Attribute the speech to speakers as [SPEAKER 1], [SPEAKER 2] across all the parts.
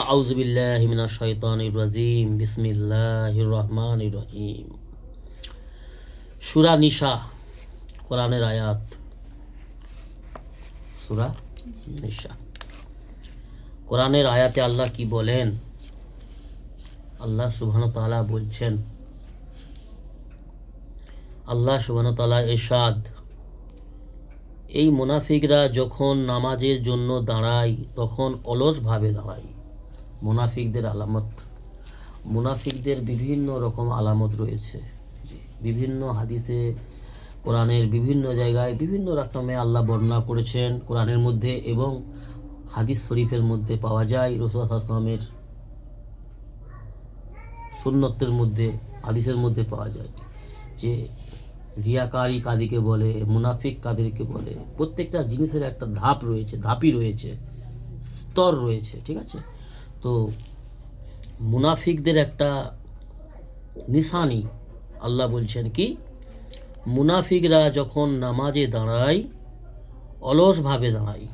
[SPEAKER 1] আউযু বিল্লাহি মিনাশ শাইতানির রাজিম। বিসমিল্লাহির রহমানির রহিম। সূরা নিসা, কোরআনের আয়াত। সূরা নিসা, কোরআনের আয়াতে আল্লাহ কি বলেন? আল্লাহ সুবহানাহু ওয়া তাআলা বলছেন, আল্লাহ সুবহানাহু ওয়া তাআলার ইরশাদ, এই মুনাফিকরা যখন নামাজের জন্য দাঁড়ায় তখন অলসভাবে দাঁড়ায়। মুনাফিকদের আলামত, মুনাফিকদের বিভিন্ন রকম আলামত রয়েছে। বিভিন্ন হাদিসে, কোরআনের বিভিন্ন জায়গায় বিভিন্ন রকমে আল্লাহ বর্ণনা করেছেন কোরআনের মধ্যে, এবং হাদিস শরীফের মধ্যে পাওয়া যায়। রাসূল সাল্লাল্লাহু আলাইহি ওয়াসাল্লামের সুন্নতের মধ্যে, হাদিসের মধ্যে পাওয়া যায় যে রিয়াকারী কাদিকে বলে, মুনাফিক কাদেরকে বলে। প্রত্যেকটা জিনিসের একটা ধাপ রয়েছে, ধাপই রয়েছে, স্তর রয়েছে। ঠিক আছে? তো মুনাফিকদের একটা নিশানি আল্লাহ বলছেন কি, মুনাফিকরা যখন নামাজে দাঁড়ায় অলসভাবে দাঁড়ায়,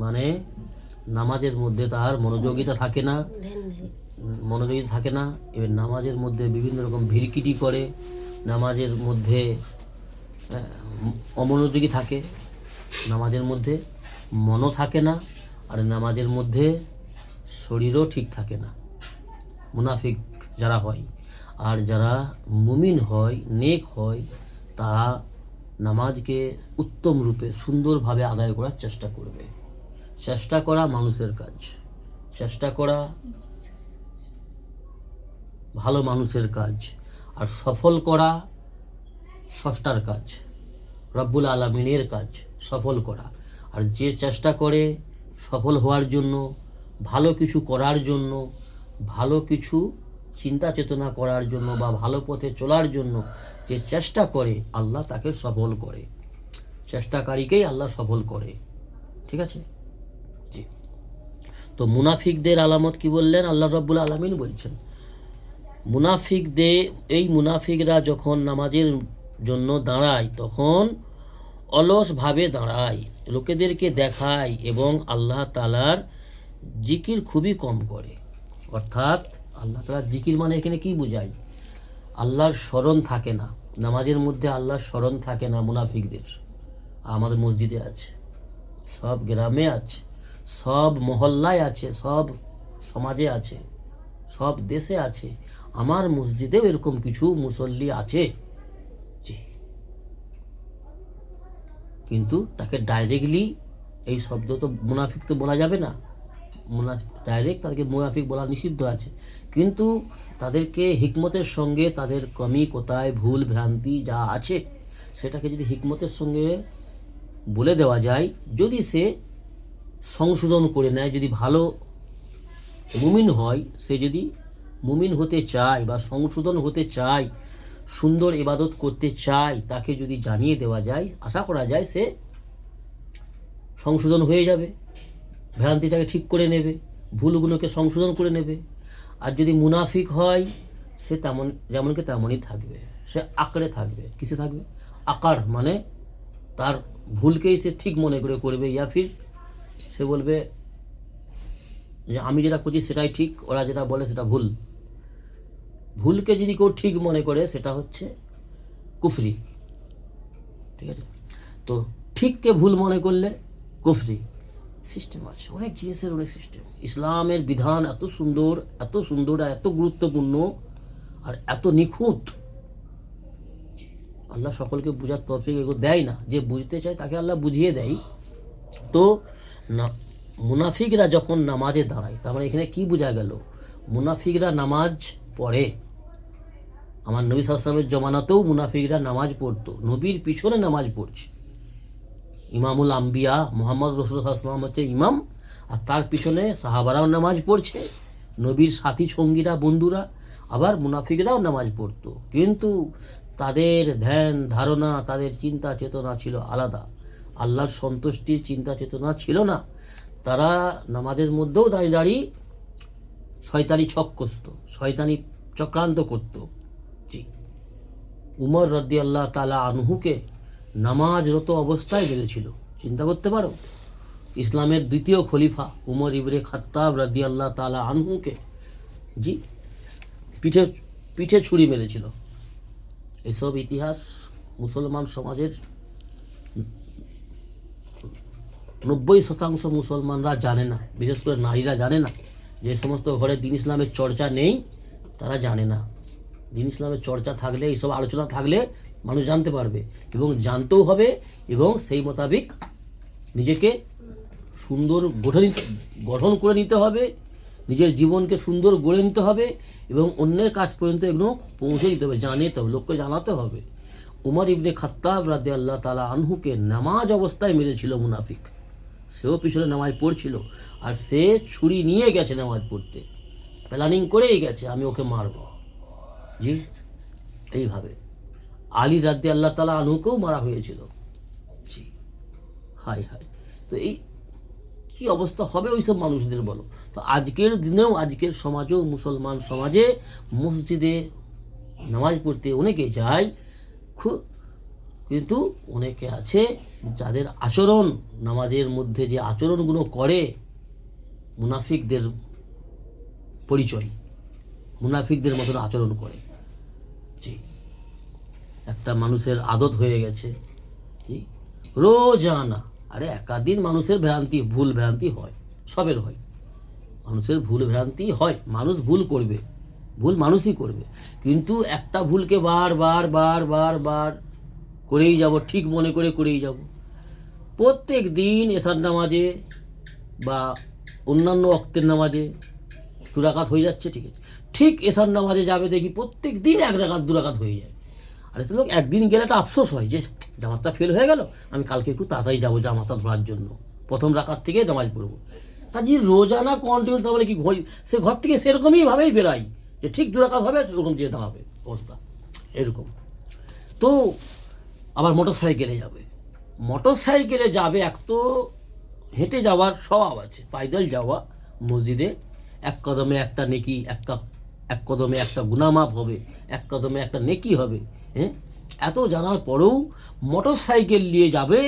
[SPEAKER 1] মানে নামাজের মধ্যে তার মনোযোগিতা থাকে না, এবার নামাজের মধ্যে বিভিন্ন রকম ভিড়কিটি করে, নামাজের মধ্যে অমনোযোগী থাকে, নামাজের মধ্যে মনও থাকে না, আর নামাজের মধ্যে শরীরও ঠিক থাকে না। মুনাফিক যারা হয়, আর যারা মুমিন হয়, নেক হয়, তারা নামাজকে উত্তম রূপে সুন্দরভাবে আদায় করার চেষ্টা করবে। চেষ্টা করা মানুষের কাজ, চেষ্টা করা ভালো মানুষের কাজ, আর সফল করা স্রষ্টার কাজ, রব্বুল আলামিনের কাজ সফল করা। আর যে চেষ্টা করে সফল হওয়ার জন্য, ভালো কিছু করার জন্য, ভালো কিছু চিন্তা চেতনা করার জন্য, বা ভালো পথে চলার জন্য যে চেষ্টা করে, আল্লাহ তাকে সফল করে। চেষ্টাকারীকেই আল্লাহ সফল করে। ঠিক আছে? জি। তো মুনাফিকদের আলামত কি বললেন? আল্লাহ রাব্বুল আলামিন বলছেন, এই মুনাফিকরা যখন নামাজের জন্য দাঁড়ায় তখন অলসভাবে দাঁড়ায়, লোকেদেরকে দেখায় এবং আল্লাহ তাআলার জিকির খুবই কম করে। অর্থাৎ আল্লাহ তাআলার জিকির মানে এখানে কি বোঝায়? আল্লাহর স্মরণ থাকে না নামাজের মধ্যে, আল্লাহর স্মরণ থাকে না মুনাফিকদের। আমাদের মসজিদে আছে, সব গ্রামে আছে, সব মহল্লায় আছে, সব সমাজে আছে, সব দেশে আছে। আমার মসজিদেও এরকম কিছু মুসল্লি আছে। জি। কিন্তু তাকে ডাইরেক্টলি এই শব্দ তো মুনাফিক তো বলা যাবে না, ডাইরেক্ট তাদেরকে মুনাফিক বলা নিষিদ্ধ আছে। কিন্তু তাদেরকে হিকমতের সঙ্গে, তাদের কমি কোথায়, ভুল ভ্রান্তি যা আছে, সেটাকে যদি হিকমতের সঙ্গে বলে দেওয়া যায়, যদি সে সংশোধন করে নেয়, যদি ভালো মুমিন হয়, সে যদি মুমিন হতে চায় বা সংশোধন হতে চায়, সুন্দর ইবাদত করতে চায়, তাকে যদি জানিয়ে দেওয়া যায়, আশা করা যায় সে সংশোধন হয়ে যাবে, ভ্রান্তিটাকে ঠিক করে নেবে, ভুলগুলোকে সংশোধন করে নেবে। আর যদি মুনাফিক হয়, সে যেমনকে তেমনই থাকবে, সে আঁকড়ে থাকবে। কিসে থাকবে? আকার মানে তার ভুলকেই সে ঠিক মনে করে করবে, ইয়া ফির সে বলবে যে আমি যেটা করছি সেটাই ঠিক, ওরা যেটা বলে সেটা ভুল। ভুলকে যদি কেউ ঠিক মনে করে, সেটা হচ্ছে কুফরি। ঠিক আছে? তো ঠিককে ভুল মনে করলে কুফরি। সিস্টেম আছে, অনেক জিনিসের অনেক সিস্টেম। ইসলামের বিধান এত সুন্দর, এত সুন্দর, আর এত গুরুত্বপূর্ণ, আর এত নিখুঁত। আল্লাহ সকলকে বুঝার তৌফিক এগুলো দেয় না, যে বুঝতে চায় তাকে আল্লাহ বুঝিয়ে দেয়। তো মুনাফিকরা যখন নামাজে দাঁড়ায়, তার মানে এখানে কি বোঝা গেল? মুনাফিকরা নামাজ পড়ে। আমার নবী সাল্লাল্লাহু আলাইহি ওয়াসাল্লামের জমানাতেও মুনাফিকরা নামাজ পড়তো, নবীর পিছনে নামাজ পড়ছে। ইমামুল আম্বিয়া মুহাম্মদ রাসূলুল্লাহ সাল্লাল্লাহু আলাইহি ওয়াসাল্লাম হচ্ছে ইমাম, আর তার পিছনে সাহাবারাও নামাজ পড়ছে, নবীর সাথী সঙ্গীরা, বন্ধুরা। আবার মুনাফিকরাও নামাজ পড়তো, কিন্তু তাদের ধ্যান ধারণা, তাদের চিন্তা চেতনা ছিল আলাদা। আল্লাহর সন্তুষ্টির চিন্তা চেতনা ছিল না। তারা নামাজের মধ্যেও দাঁড়িয়ে দাঁড়িয়ে শয়তানি ছক কষত, শয়তানি চক্রান্ত করত। জি। উমর রাদিয়াল্লাহু তাআলা আনহুকে নামাজরত অবস্থায় মেরেছিল। চিন্তা করতে পারো, ইসলামের দ্বিতীয় খলিফা উমর ইবনে খাত্তাব রাদিয়াল্লাহু তাআলা আনহুকে জি পিঠে পিঠে ছুরি মেরেছিল। এসব ইতিহাস মুসলমান সমাজের 90% মুসলমানরা জানে না, বিশেষ করে নারীরা জানে না। যে সমস্ত ঘরে দিন ইসলামের চর্চা নেই তারা জানে না। দিন ইসলামের চর্চা থাকলে, এইসব আলোচনা থাকলে মানুষ জানতে পারবে, এবং জানতেও হবে, এবং সেই মোতাবেক নিজেকে সুন্দর গঠন করে নিতে হবে, নিজের জীবনকে সুন্দর গড়ে নিতে হবে, এবং অন্যের কাছ পর্যন্ত এগুলো পৌঁছে দিতে হবে, জানাতে হবে, লোককে জানাতে হবে। উমর ইবনে খাত্তাব রাদিয়াল্লাহু তাআলা আনহুকে নামাজ অবস্থায় মেরেছিল মুনাফিক। সেও পিছনে নামাজ পড়ছিল, আর সে ছুরি নিয়ে গেছে নামাজ পড়তে, প্ল্যানিং করেই গেছে আমি ওকে মারব। জি, এইভাবে আলী রাদিয়াল্লাহু তাআলা আনহুকেও মারা হয়েছিল। জি, হাই হাই। তো এই কি অবস্থা হবে ওইসব মানুষদের বলো। তো আজকের দিনেও, আজকের সমাজেও, মুসলমান সমাজে মসজিদে নামাজ পড়তে অনেকে যায়, কিন্তু অনেকে আছে যাদের আচরণ, নামাজের মধ্যে যে আচরণগুলো করে, মুনাফিকদের পরিচয়, মুনাফিকদের মতন আচরণ করে। জি, একটা মানুষের আদত হয়ে গেছে, জি, রোজানা, আরে একাদিন মানুষের ভ্রান্তি, ভুল ভ্রান্তি হয়, সবের হয়, মানুষের ভুল ভ্রান্তি হয়, মানুষ ভুল করবে, ভুল মানুষই করবে, কিন্তু একটা ভুলকে বার বার বার বার বার করেই যাব, ঠিক মনে করে করেই যাব। প্রত্যেক দিন এশার নামাজে বা অন্যান্য ওয়াক্তের নামাজে 2 রাকাত হয়ে যাচ্ছে, ঠিক আছে, ঠিক এশার নামাজে যাবে দেখি প্রত্যেক দিন 1 রাকাত 2 রাকাত হয়ে যায়। আর এতে লোক একদিন গেলে একটা আফসোস হয় যে জামাতটা ফেল হয়ে গেল, আমি কালকে একটু তাড়াতাড়ি যাবো জামাতটা ধরার জন্য, প্রথম রাকাত থেকে নামাজ পড়বো। তা যে রোজানা কন্টিনিউ, তার মানে কি সে ঘর থেকে সেরকমই ভাবেই বেরাই যে ঠিক 2 রাকাত হবে, সেরকম দিয়ে দাঁড়াবে অবস্থা এরকম। তো আবার মোটর সাইকেলে যাবে, মোটর সাইকেলে যাবে, এক তো হেঁটে যাওয়ার স্বভাব আছে, পায়দল যাওয়া মসজিদে, এক কদমে একটা নেকি, এক কদমে একটা গুনামাফ হবে, এক কদমে একটা নেকি হবে। হ্যাঁ, এত জানার পরেও মোটর সাইকেল নিয়ে যাবে,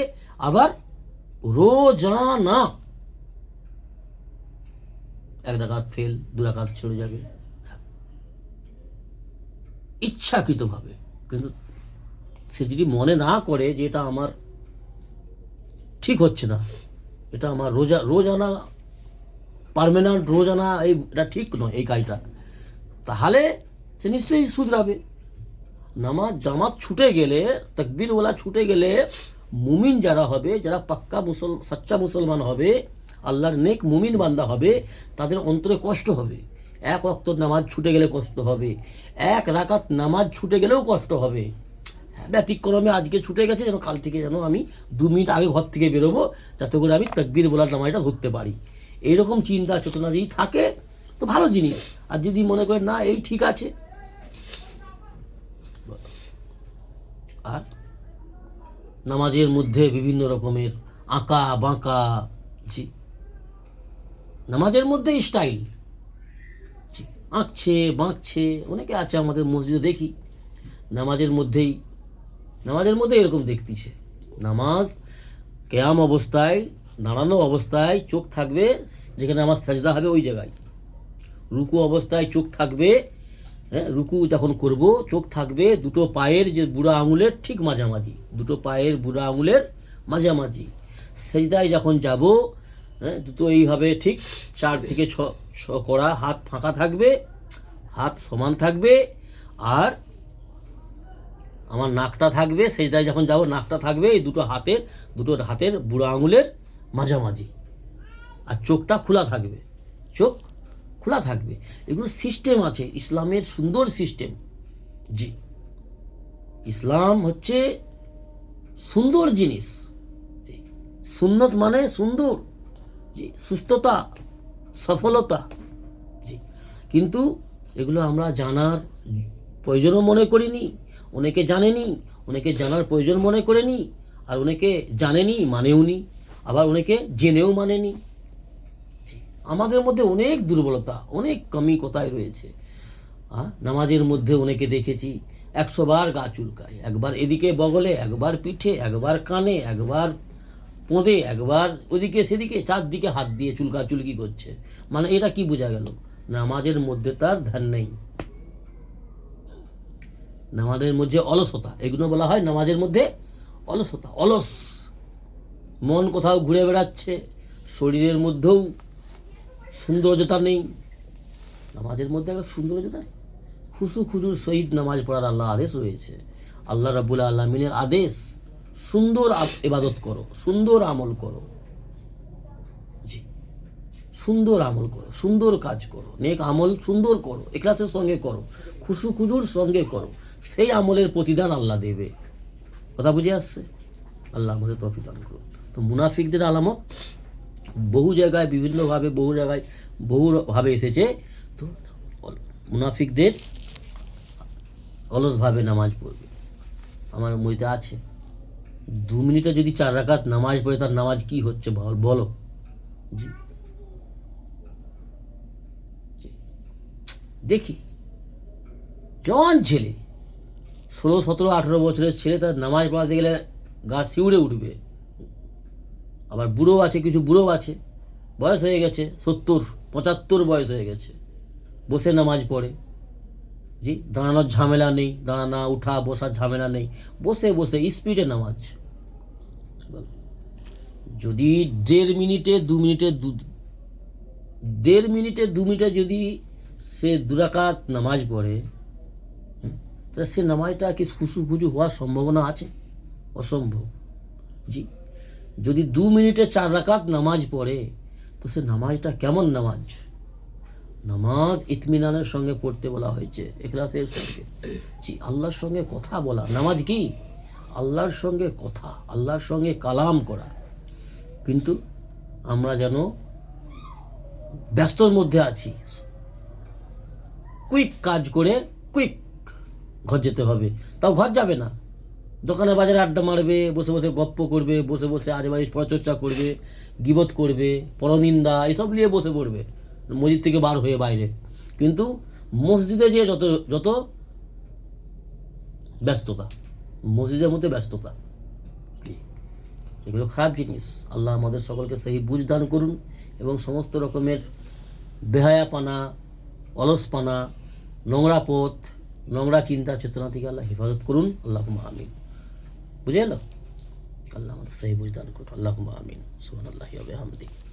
[SPEAKER 1] আবার রোজানা 1 রাকাত ফেল, 2 রাকাত ছেড়ে যাবে ইচ্ছাকৃতভাবে। কিন্তু সে যদি মনে না করে যে এটা আমার ঠিক হচ্ছে না, এটা আমার রোজানা পার্মানেন্ট রোজানা, এটা ঠিক নয় এই কাজটা, তাহলে সে নিশ্চয়ই শুধরাবে। জামাত ছুটে গেলে, তাকবীরওয়ালা ছুটে গেলে, মুমিন যারা হবে, যারা পাক্কা সাচ্চা মুসলমান হবে, আল্লাহর নেক মুমিন বান্দা হবে, তাদের অন্তরে কষ্ট হবে। 1 ওয়াক্ত নামাজ ছুটে গেলে কষ্ট হবে, 1 রাকাত নামাজ ছুটে গেলেও কষ্ট হবে। ব্যতিক্রমে আজকে ছুটে গেছে, যেন কাল থেকে যেন আমি 2 মিনিট আগে ঘর থেকে বেরোবো, যাতে করে আমি তাকবীর বলার নামাজটা ধরতে পারি। এইরকম চিন্তা চেতনা যদি থাকে তো ভালো জিনিস। আর যদি মনে করে না এই ঠিক আছে, আর নামাজের মধ্যে বিভিন্ন রকমের আঁকা বাঁকা, জি, নামাজের মধ্যে স্টাইল, জি, আঁকছে বাঁকছে, অনেকে আছে আমাদের মসজিদে দেখি, নামাজের মধ্যে এরকম দেখতেছে। নামাজ কেয়াম অবস্থায়, দাঁড়ানো অবস্থায় চোখ থাকবে যেখানে আমার সাজদা হবে ওই জায়গায়, রুকু অবস্থায় চোখ থাকবে, হ্যাঁ, রুকু যখন করব চোখ থাকবে 2টো পায়ের যে বুড়া আঙুলের ঠিক মাঝামাঝি, 2টো পায়ের বুড়া আঙুলের মাঝামাঝি। সেজদায় যখন যাব, হ্যাঁ, দুটো এইভাবে ঠিক 4 থেকে 6 করা, হাত ফাঁকা থাকবে, হাত সমান থাকবে, আর আমার নাকটা থাকবে, সেজদায় যখন যাব নাকটা থাকবে এই দুটো হাতের বুড়ো আঙুলের মাঝামাঝি, আর চোখটা খোলা থাকবে, চোখ খোলা থাকবে। এগুলো সিস্টেম আছে, ইসলামের সুন্দর সিস্টেম। জি, ইসলাম হচ্ছে সুন্দর জিনিস। জি, সুন্নত মানে সুন্দর, জি, সুস্থতা, সফলতা। জি, কিন্তু এগুলো আমরা জানার প্রয়োজনও মনে করিনি, অনেকে জানেনি, অনেকে জানার প্রয়োজন মনে করেনি, আর অনেকে জানেনি মানেও নি, আবার অনেকে জেনেও মানেনি। আমাদের মধ্যে অনেক দুর্বলতা, অনেক কমি কোথায় রয়েছে। নামাজের মধ্যে অনেকে দেখেছি 100 বার গা চুলকায়, একবার এদিকে বগলে, একবার পিঠে, একবার কানে, একবার পোঁদে একবার ওদিকে সেদিকে, চারদিকে হাত দিয়ে চুলকাচুলকি করছে, মানে এটা কি বোঝা গেল? নামাজের মধ্যে তার ধ্যান নেই, নামাজের মধ্যে অলসতা, এগুলো বলা হয় নামাজের মধ্যে অলসতা, অলস মন কোথাও ঘুরে বেড়াচ্ছে, শরীরের মধ্যেও সৌন্দর্যতা নেই, নামাজের মধ্যে একটা সৌন্দর্যতা নেই। খুশু খুজুর সহিত নামাজ পড়ার আল্লাহ আদেশ রয়েছে, আল্লাহ রাব্বুল আলামিনের আদেশ, সুন্দর ইবাদত করো, সুন্দর আমল করো, জি সুন্দর আমল করো, সুন্দর কাজ করো, নেক আমল সুন্দর করো, ইখলাসের সঙ্গে করো, খুশু খুজুর সঙ্গে করো, সেই আমলের প্রতিদান আল্লাহ দেবে। কথা বুঝে আসছে? আল্লাহ আমাদের তৌফিক দান করুন। তো মুনাফিকদের আলামত বহু জায়গায় বিভিন্নভাবে, বহু জায়গায় বহুভাবে এসেছে। তো মুনাফিকদের অলসভাবে নামাজ পড়বে, আমার মধ্যে আছে 2 মিনিটে যদি 4 রাকাত নামাজ পড়ে, তার নামাজ কি হচ্ছে বলো? জি দেখি জওয়ান ছেলে, 16, 17, 18 বছরের ছেলে, তার নামাজ পড়াতে গেলে গা শিউড়ে উঠবে। আবার বুড়ো আছে, কিছু বুড়ো আছে, বয়স হয়ে গেছে 70, 75 বয়স হয়ে গেছে, বসে নামাজ পড়ে। জি দাঁড়ানোর ঝামেলা নেই, দাঁড়ানা উঠা বসার ঝামেলা নেই, বসে বসে স্পিডে নামাজ। যদি 1.5 মিনিটে 2 মিনিটে 1.5 মিনিটে 2 মিনিটে যদি সে 2 রাকাত নামাজ পড়ে, তাহলে সে নামাজটা কি খুশু খুজু হওয়ার সম্ভাবনা আছে? অসম্ভব। জি যদি 2 মিনিটে 4 রাকাত নামাজ পড়ে, তো সে নামাজটা কেমন নামাজ? নামাজ ইতমিনানের সঙ্গে পড়তে বলা হয়েছে, ইখলাসের সঙ্গে। জি আল্লাহর সঙ্গে কথা বলা, নামাজ কি? আল্লাহর সঙ্গে কথা, আল্লাহর সঙ্গে কালাম করা। কিন্তু আমরা যেন ব্যস্তর মধ্যে আছি, কুইক কাজ করে কুইক ঘর যেতে হবে, তাও ঘর যাবে না, দোকানে বাজারে আড্ডা মারবে, বসে বসে গপ্প করবে, বসে বসে আজেবাজে পরচর্চা করবে, গীবত করবে, পরনিন্দা এসব নিয়ে বসে পড়বে মসজিদ থেকে বার হয়ে বাইরে। কিন্তু মসজিদে যে যত ব্যস্ততা, মসজিদের মধ্যে ব্যস্ততা, এগুলো খারাপ জিনিস। আল্লাহ আমাদের সকলকে সেই বুঝ দান করুন এবং সমস্ত রকমের বেহায়াপানা, অলসপানা, নোংরা পথ, নোংরা চিন্তা চেতনা থেকে আল্লাহ হেফাজত করুন। আল্লাহুম্মা আমিন। বুঝে এলো? আল্লাহ আমাদের সেই বুঝ দান করুন। আল্লাহুম্মা আমিন। সুবহানাল্লাহি ওয়া বিহামদিহি।